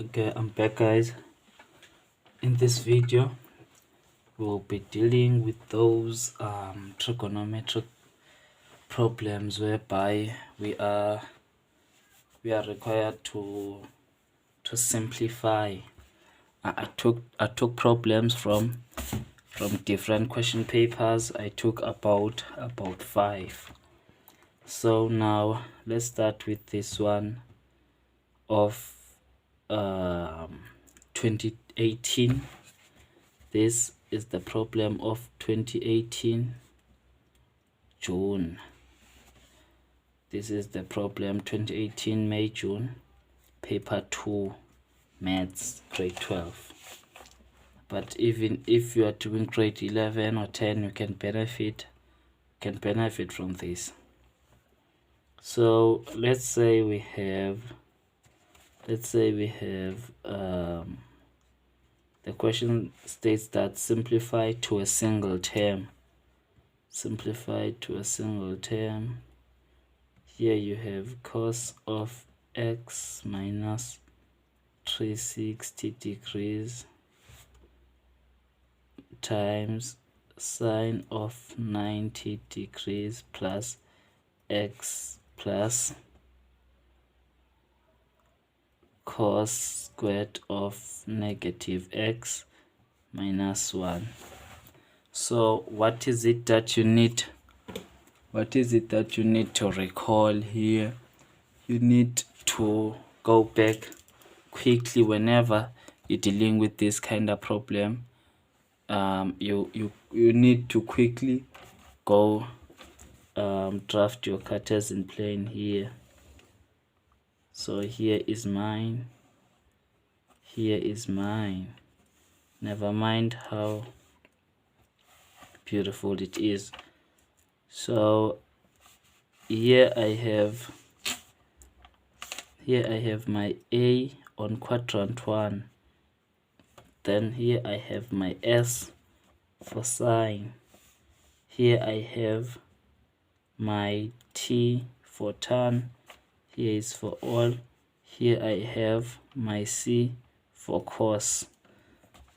Okay, I'm back, guys. In this video we'll be dealing with those trigonometric problems whereby we are required to simplify. I took problems from different question papers. I took about 5. So now let's start with this one of 2018. This is the problem of 2018 June. This is the problem 2018 May June, paper 2, maths, grade 12. But even if you are doing grade 11 or 10, you can benefit from this. So let's say we have the question states that simplify to a single term. Here you have cos of x minus 360 degrees times sine of 90 degrees plus x plus cos squared of negative x minus 1. So what is it that you need to recall here? You need to go back quickly whenever you're dealing with this kind of problem. You need to quickly go draft your Cartesian plane here. So here is mine, here is mine. Never mind how beautiful it is. So here I have my A on quadrant 1. Then here I have my S for sine. Here I have my T for tan. Here is for all. Here I have my C for cos.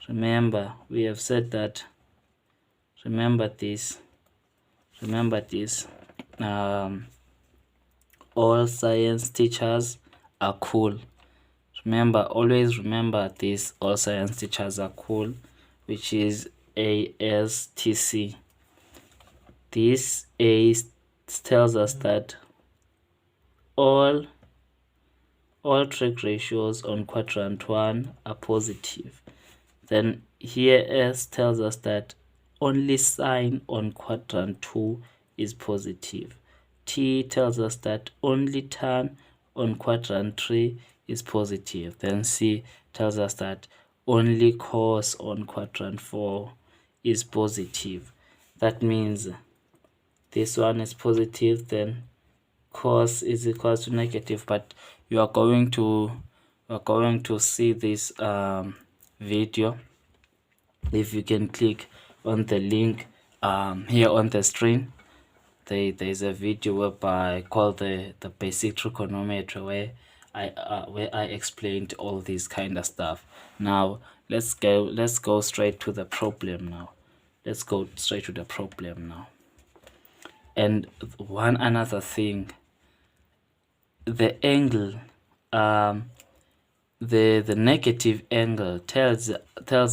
Remember, we have said that. Remember this. All science teachers are cool. Always remember this. All science teachers are cool, which is ASTC. This A tells us that all trig ratios on quadrant 1 are positive. Then here S tells us that only sine on quadrant 2 is positive. T tells us that only tan on quadrant 3 is positive. Then C tells us that only cos on quadrant 4 is positive. That means this one is positive, then cos is equals to negative. But you are going to see this video if you can click on the link here on the screen. There's a video whereby called the basic trigonometry where I explained all this kind of stuff. Now let's go straight to the problem now. And one another thing, the angle, the negative angle tells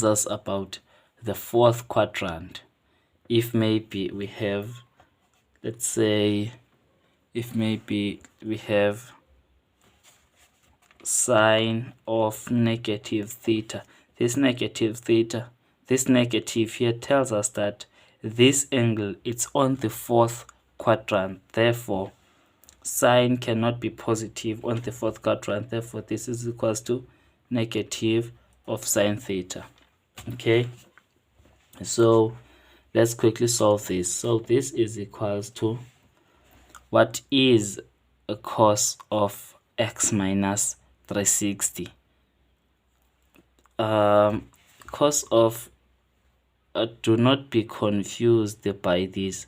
us about the fourth quadrant. If maybe we have, let's say, if maybe we have sine of negative theta, this negative here tells us that this angle, it's on the fourth quadrant. Therefore sine cannot be positive on the fourth quadrant. Therefore this is equals to negative of sine theta. Okay, so let's quickly solve this. So this is equals to, what is a cos of x minus 360? Cos of, do not be confused by this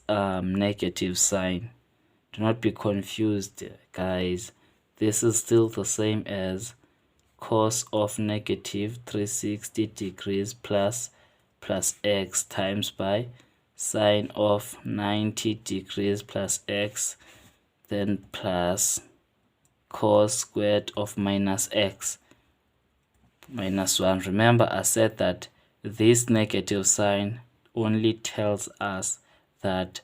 negative sign. Do not be confused, guys. This is still the same as cos of negative 360 degrees plus x times by sine of 90 degrees plus x, then plus cos squared of minus x minus 1. Remember, I said that this negative sign only tells us that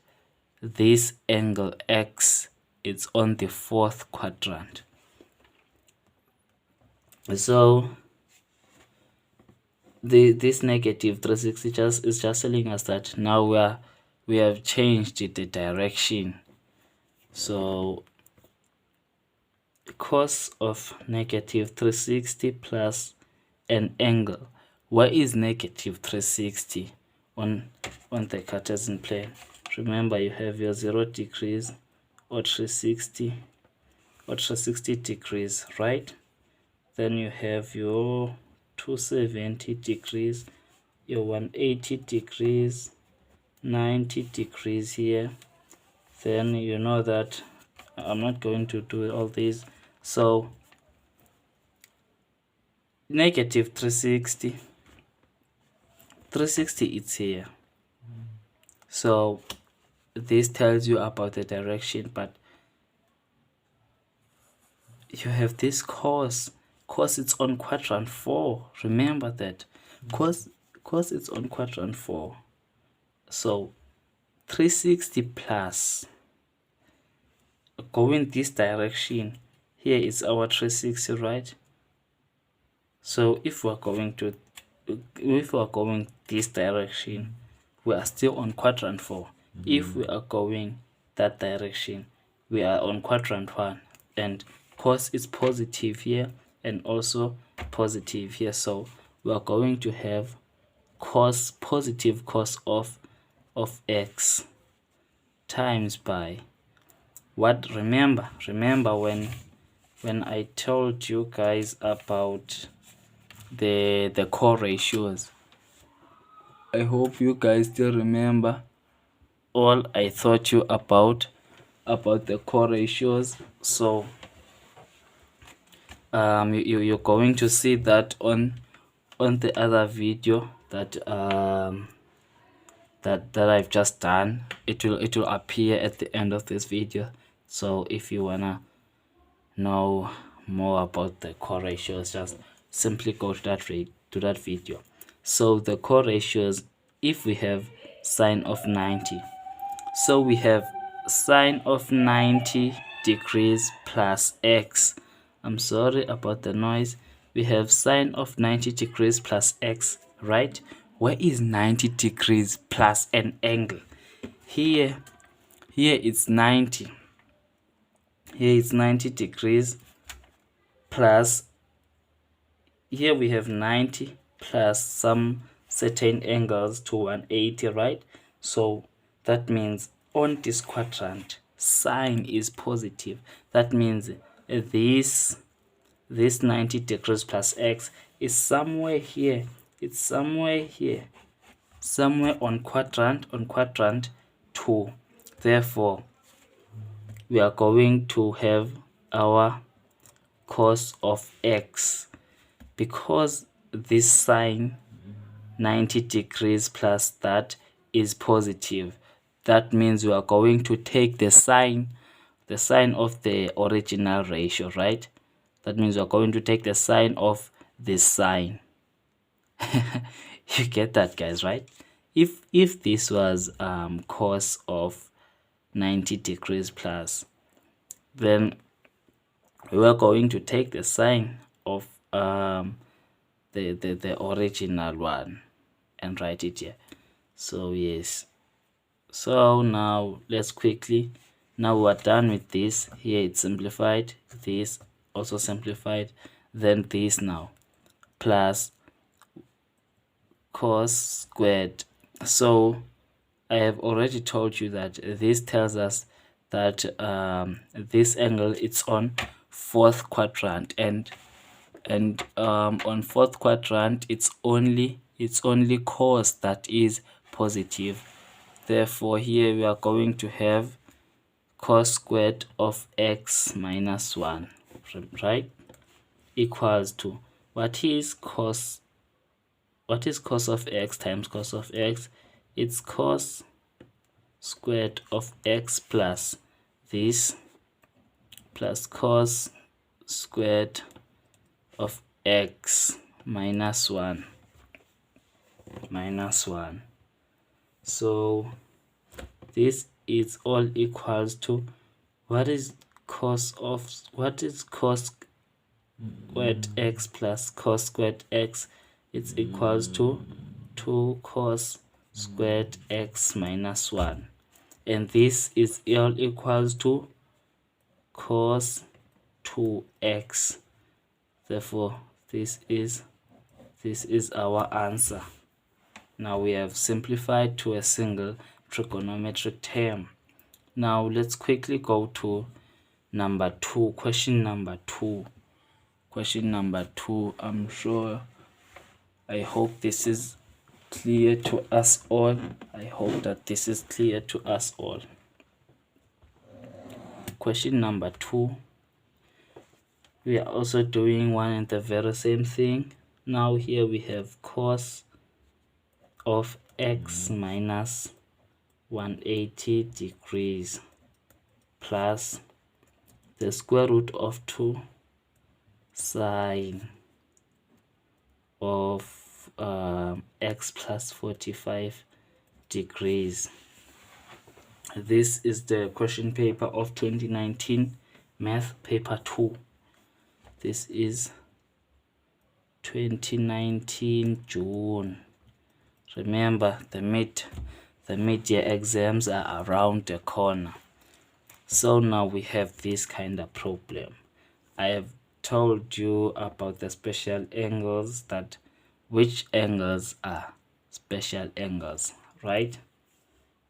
this angle x is on the fourth quadrant. So this negative 360 is just telling us that now we have changed the direction. So cos of negative 360 plus an angle. Where is negative 360 on the Cartesian plane? Remember, you have your 0 degrees or 360 degrees, right? Then you have your 270 degrees, your 180 degrees, 90 degrees here. Then you know that I'm not going to do all these. So negative 360 it's here. So this tells you about the direction, but you have this cos it's on quadrant 4. Remember that cos it's on quadrant 4. So 360 plus going this direction, here is our 360, right? So if we're going this direction, we are still on quadrant 4. If we are going that direction, we are on quadrant 1, and cos is positive here and also positive here. So we are going to have positive cos of x times by what? Remember when I told you guys about the co-ratios. I hope you guys still remember all I taught you about the co-ratios. So you're going to see that on the other video that that I've just done. It will appear at the end of this video. So if you wanna know more about the co-ratios, just simply go to that video. So the co-ratios, if we have sine of 90, so we have sine of 90 degrees plus x. I'm sorry about the noise. We have sine of 90 degrees plus x, right? Where is 90 degrees plus an angle? Here it's 90. Here it's 90 degrees plus, here we have 90 plus some certain angles to 180, right? So that means on this quadrant, sine is positive. That means this 90 degrees plus x is somewhere here. It's somewhere here, somewhere on quadrant 2. Therefore, we are going to have our cos of x, because this sine 90 degrees plus that is positive. That means we are going to take the sine of the original ratio, right? That means we are going to take the sine of this sine. You get that, guys, right? If this was cos of 90 degrees plus, then we are going to take the sine of the original one and write it here. So yes, so now let's quickly, now we're done with this. Here it's simplified, this also simplified, then this now plus cos squared. So I have already told you that this tells us that this angle, it's on fourth quadrant, and on fourth quadrant it's only cos that is positive. Therefore here we are going to have cos squared of x minus 1, right, equals to What is cos of x times cos of x? It's cos squared of x plus this plus cos squared of x minus 1. So this is all equals to, what is cos squared x plus cos squared x? It's equals to 2 cos squared x minus 1, and this is all equals to cos 2x. Therefore this is our answer. Now we have simplified to a single trigonometric term. Now let's quickly go to number 2, question number 2. I hope this is clear to us all. Question number 2, we are also doing one and the very same thing. Now here we have cos of x minus 180 degrees plus the square root of 2 sine of x plus 45 degrees. This is the question paper of 2019 math paper 2. This is 2019 June. Remember, the mid-year exams are around the corner. So now we have this kind of problem. I have told you about the special angles, that which angles are special angles, right?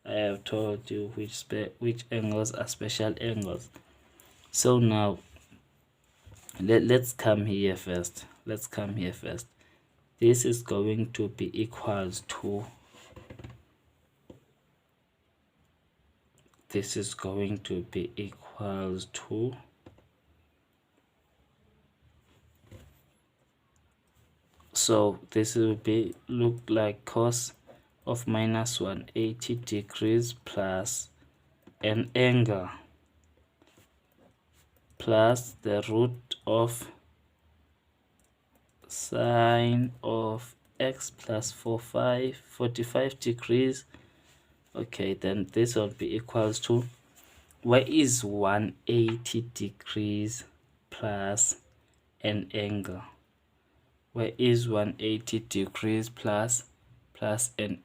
I have told you which angles are special angles. So now let's come here first. This is going to be equals to, so this will be look like cos of minus 180 degrees plus an angle plus the root of sine of x plus 45 degrees. Okay, then this will be equals to, where is 180 degrees plus an angle? Where is 180 degrees plus an